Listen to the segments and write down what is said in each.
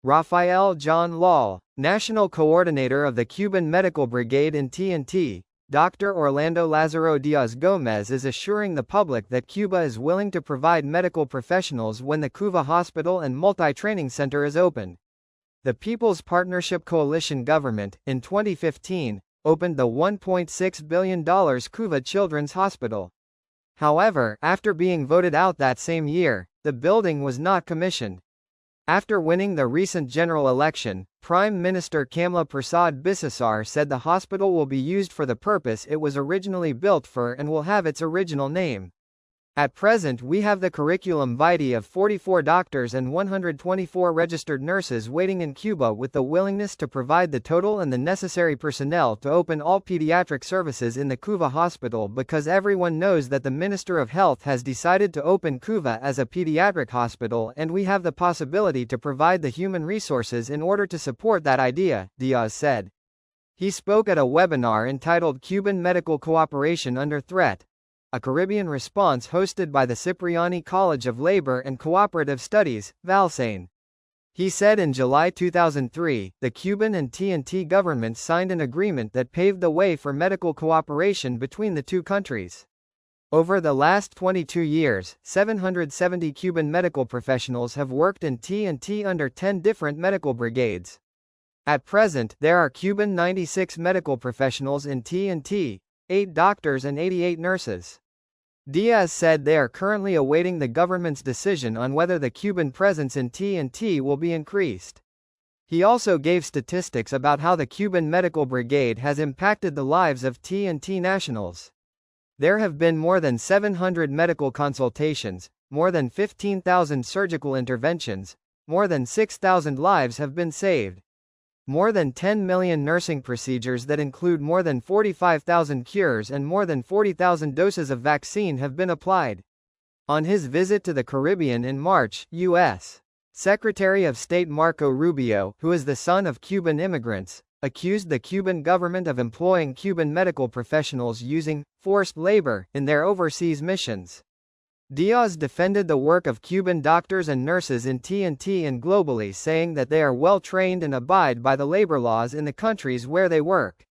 Rafael John Lal, National Coordinator of the Cuban Medical Brigade in TNT, Dr. Orlando Lázaro Díaz Gómez is assuring the public that Cuba is willing to provide medical professionals when the Couva Hospital and Multi-Training Center is opened. The People's Partnership Coalition government, in 2015, opened the $1.6 billion Couva Children's Hospital. However, after being voted out that same year, the building was not commissioned. After winning the recent general election, Prime Minister Kamla Persad Bisesar said the hospital will be used for the purpose it was originally built for and will have its original name. At present we have the curriculum vitae of 44 doctors and 124 registered nurses waiting in Cuba with the willingness to provide the total and the necessary personnel to open all pediatric services in the Couva Hospital because everyone knows that the Minister of Health has decided to open Couva as a pediatric hospital and we have the possibility to provide the human resources in order to support that idea, Diaz said. He spoke at a webinar entitled Cuban Medical Cooperation Under Threat, a Caribbean response hosted by the Cipriani College of Labor and Cooperative Studies, Valsane. He said in July 2003, the Cuban and TNT governments signed an agreement that paved the way for medical cooperation between the two countries. Over the last 22 years, 770 Cuban medical professionals have worked in TNT under 10 different medical brigades. At present, there are Cuban 96 medical professionals in TNT, 8 doctors and 88 nurses. Diaz said they are currently awaiting the government's decision on whether the Cuban presence in TNT will be increased. He also gave statistics about how the Cuban Medical Brigade has impacted the lives of TNT nationals. There have been more than 700 medical consultations, more than 15,000 surgical interventions, more than 6,000 lives have been saved. More than 10 million nursing procedures that include more than 45,000 cures and more than 40,000 doses of vaccine have been applied. On his visit to the Caribbean in March, U.S. Secretary of State Marco Rubio, who is the son of Cuban immigrants, accused the Cuban government of employing Cuban medical professionals using forced labor in their overseas missions. Diaz defended the work of Cuban doctors and nurses in TNT and globally, saying that they are well trained and abide by the labor laws in the countries where they work.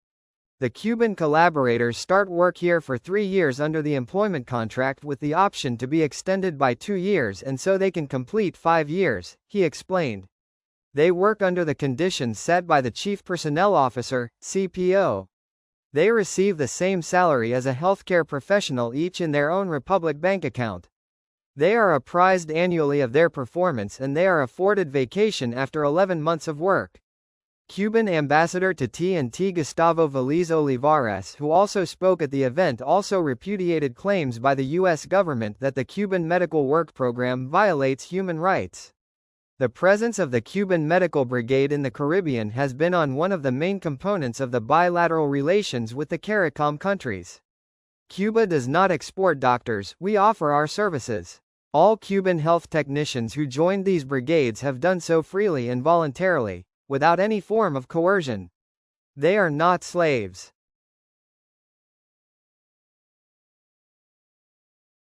The Cuban collaborators start work here for 3 years under the employment contract with the option to be extended by 2 years and so they can complete 5 years, he explained. They work under the conditions set by the Chief Personnel Officer, CPO. They receive the same salary as a healthcare professional, each in their own Republic bank account. They are apprised annually of their performance and they are afforded vacation after 11 months of work. Cuban ambassador to TNT Gustavo Vélez Olivares, who also spoke at the event, also repudiated claims by the U.S. government that the Cuban Medical Work Program violates human rights. The presence of the Cuban Medical Brigade in the Caribbean has been on one of the main components of the bilateral relations with the CARICOM countries. Cuba does not export doctors, we offer our services. All Cuban health technicians who joined these brigades have done so freely and voluntarily, without any form of coercion. They are not slaves.